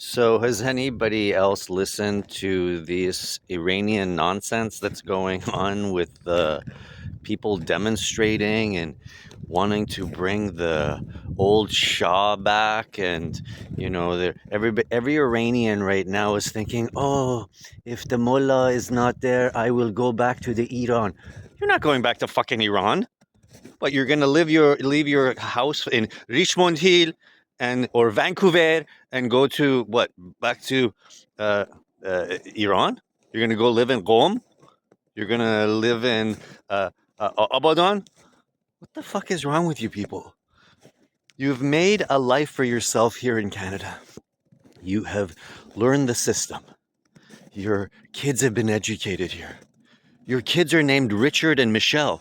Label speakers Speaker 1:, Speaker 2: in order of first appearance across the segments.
Speaker 1: So, has anybody else listened to this Iranian nonsense that's going on with the people demonstrating and wanting to bring the old Shah back? And every Iranian right now is thinking, "Oh, if the mullah is not there, I will go back to the Iran." You're not going back to fucking Iran. But you're gonna leave your house in Richmond Hill and or Vancouver and go to what back to uh, Iran? You're gonna go live in Qom? You're gonna live in Abadan? What the fuck is wrong with you people? You've made a life for yourself here in Canada. You have learned the system. Your kids have been educated here. Your kids are named Richard and Michelle.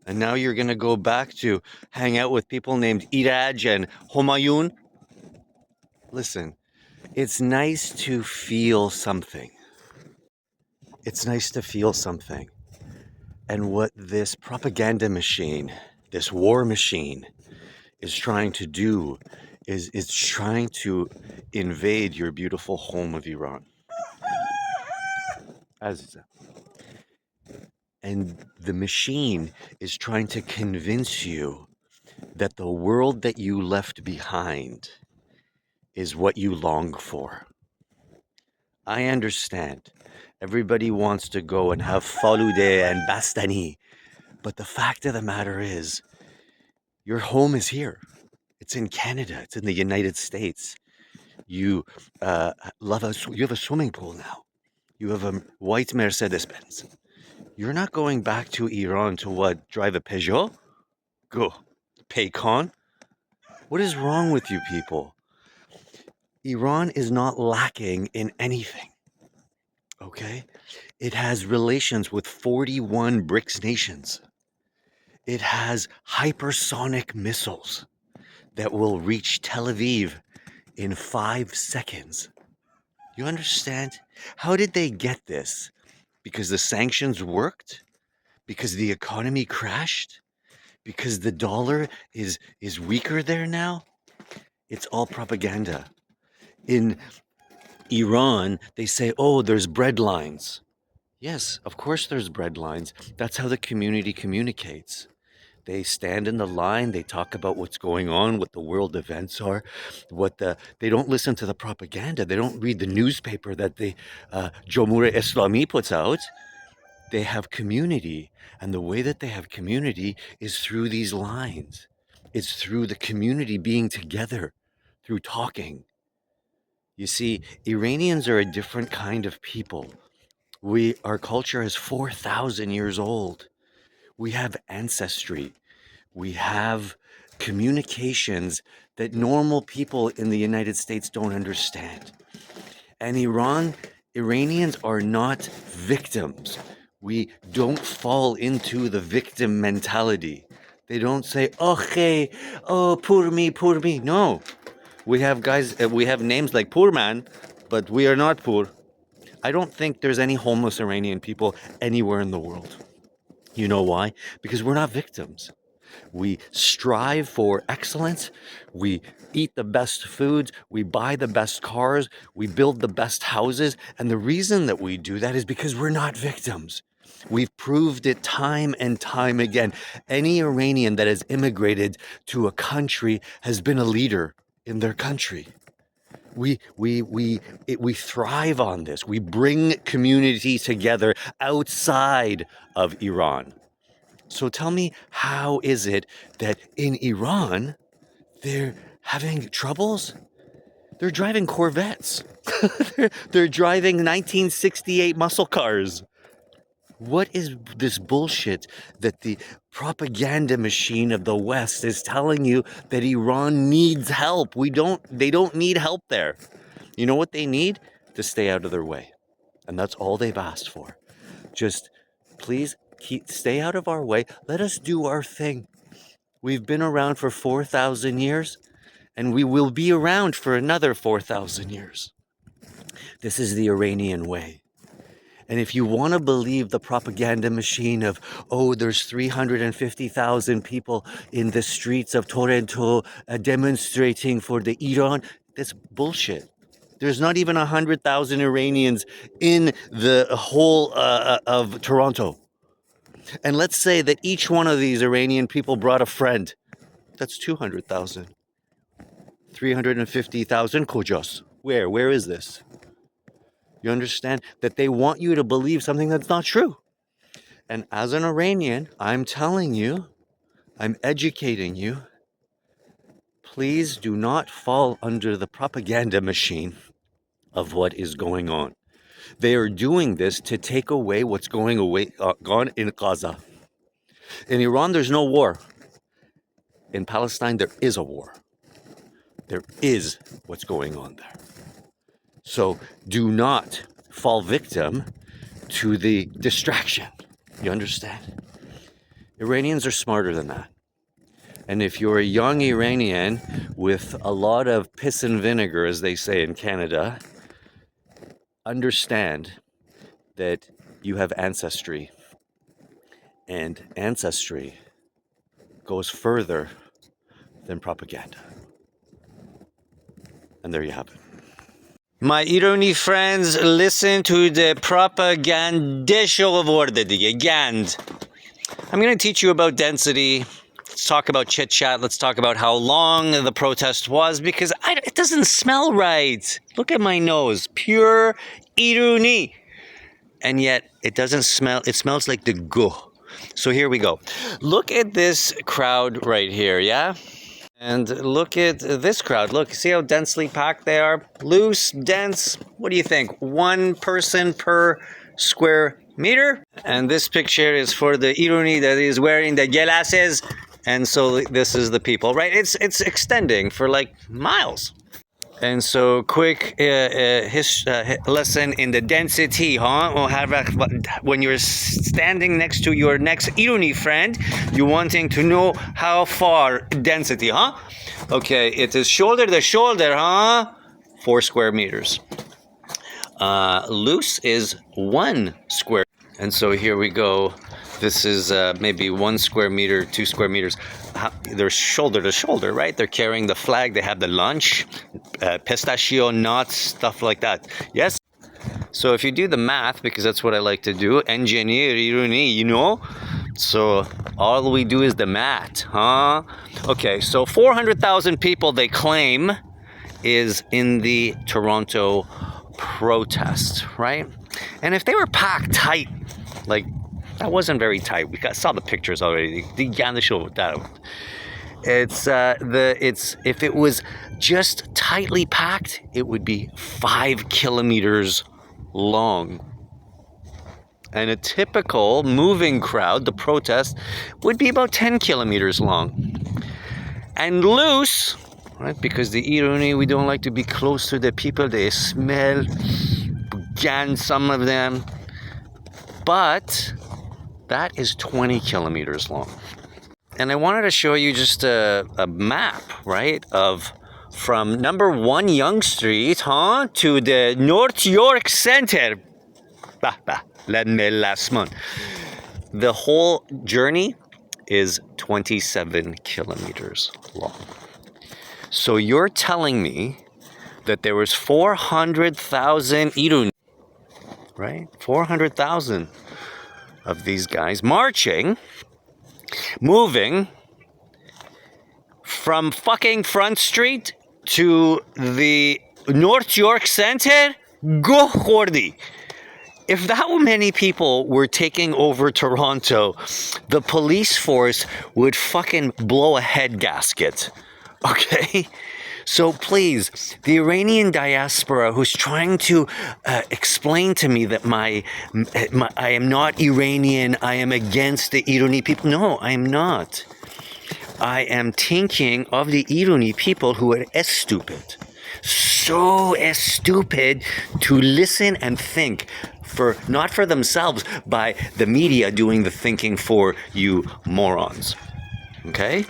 Speaker 1: And now you're going to go back to hang out with people named Iraj and Homayun. Listen, it's nice to feel something. It's nice to feel something. And what this propaganda machine, this war machine, is trying to do is it's trying to invade your beautiful home of Iran. As and the machine is trying to convince you that the world that you left behind is what you long for. I understand. Everybody wants to go and have falude and bastani. But the fact of the matter is, your home is here. It's in Canada. It's in the United States. You you have a swimming pool now. You have a white Mercedes Benz. You're not going back to Iran to what? Drive a Peugeot? Go. Paycon? What is wrong with you people? Iran is not lacking in anything. Okay? It has relations with 41 BRICS nations. It has hypersonic missiles that will reach Tel Aviv in 5 seconds. You understand? How did they get this? Because the sanctions worked? Because the economy crashed? Because the dollar is weaker there now? It's all propaganda. In Iran, they say, oh, there's bread lines. Yes, of course there's bread lines. That's how the community communicates. They stand in the line, they talk about what's going on, what the world events are, they don't listen to the propaganda. They don't read the newspaper that the Jomhur Islami puts out. They have community, and the way that they have community is through these lines. It's through the community being together, through talking. You see, Iranians are a different kind of people. Our culture is 4,000 years old. We have ancestry. We have communications that normal people in the United States don't understand. And Iranians are not victims. We don't fall into the victim mentality. They don't say, oh, hey, oh, poor me, poor me. No, we have names like poor man, but we are not poor. I don't think there's any homeless Iranian people anywhere in the world. You know why? Because we're not victims. We strive for excellence. We eat the best foods. We buy the best cars. We build the best houses. And the reason that we do that is because we're not victims. We've proved it time and time again. Any Iranian that has immigrated to a country has been a leader in their country. We thrive on this. We bring community together outside of Iran. So tell me, how is it that in Iran they're having troubles? They're driving Corvettes. they're driving 1968 muscle cars. What is this bullshit that the propaganda machine of the West is telling you that Iran needs help? They don't need help there. You know what they need? To stay out of their way. And that's all they've asked for. Just please stay out of our way. Let us do our thing. We've been around for 4,000 years, and we will be around for another 4,000 years. This is the Iranian way. And if you want to believe the propaganda machine of, oh, there's 350,000 people in the streets of Toronto demonstrating for the Iran, that's bullshit. There's not even 100,000 Iranians in the whole of Toronto. And let's say that each one of these Iranian people brought a friend. That's 200,000. 350,000 kojos. Where is this? You understand that they want you to believe something that's not true. And as an Iranian, I'm telling you, I'm educating you, please do not fall under the propaganda machine of what is going on. They are doing this to take away what's gone in Gaza. In Iran, there's no war. In Palestine, there is a war. There is what's going on there. So do not fall victim to the distraction. You understand? Iranians are smarter than that. And if you're a young Iranian with a lot of piss and vinegar, as they say in Canada, understand that you have ancestry. And ancestry goes further than propaganda. And there you have it. My Irani friends, listen to the propagandisho word gand. I'm going to teach you about density. Let's talk about chit chat. Let's talk about how long the protest was, because it doesn't smell right. Look at my nose, pure Irani, and yet it doesn't smell. It smells like the go. So here we go. Look at this crowd right here, yeah. And look at this crowd. Look, see how densely packed they are? Loose, dense. What do you think? One person per square meter? And this picture is for the Irani that is wearing the glasses. And so this is the people, right? It's extending for like miles. And so quick lesson in the density, when you're standing next to your next Irani friend, you're wanting to know how far density, Okay, it is shoulder to shoulder, 4 square meters. Loose is 1 square. And so here we go. This is maybe 1 square meter, 2 square meters. They're shoulder to shoulder, right? They're carrying the flag. They have the lunch, pistachio nuts, stuff like that. Yes? So if you do the math, because that's what I like to do, engineer, Irani, you know? So all we do is the math, Okay, so 400,000 people, they claim, is in the Toronto protest, right? And if they were packed tight, like, that wasn't very tight. Saw the pictures already. It's if it was just tightly packed, it would be 5 kilometers long. And a typical moving crowd, the protest, would be about 10 kilometers long. And loose, right? Because the Irani, we don't like to be close to the people. They smell, some of them. But that is 20 kilometers long. And I wanted to show you just a map, right, of from number 1 Yonge Street, to the North York Center. Last month. The whole journey is 27 kilometers long. So you're telling me that there was 400,000 Irani, right? 400,000 of these guys marching, moving from fucking Front Street to the North York Center? Go Hordy. If that many people were taking over Toronto, the police force would fucking blow a head gasket. Okay? So please, the Iranian diaspora who's trying to explain to me that I am not Iranian, I am against the Irani people. No, I am not. I am thinking of the Irani people who are as stupid. So as stupid to listen and think not for themselves, by the media doing the thinking for you morons. Okay?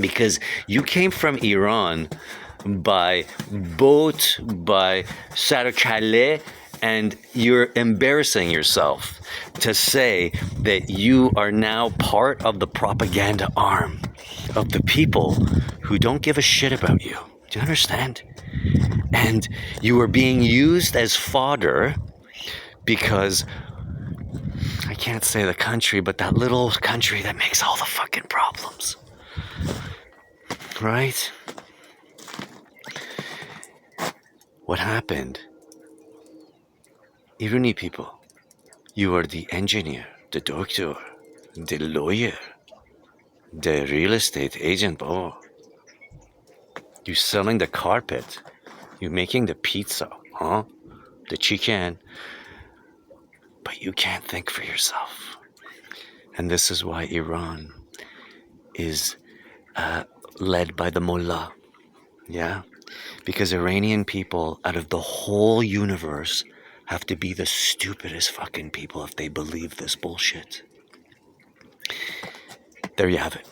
Speaker 1: Because you came from Iran by boat, by Sarkale, and you're embarrassing yourself to say that you are now part of the propaganda arm of the people who don't give a shit about you. Do you understand? And you are being used as fodder because I can't say the country, but that little country that makes all the fucking problems. Right? What happened? Iruni people, you are the engineer, the doctor, the lawyer, the real estate agent, Bobo. You selling the carpet. You making the pizza, huh? The chicken. But you can't think for yourself. And this is why Iran is led by the mullah. Yeah? Because Iranian people, out of the whole universe, have to be the stupidest fucking people if they believe this bullshit. There you have it.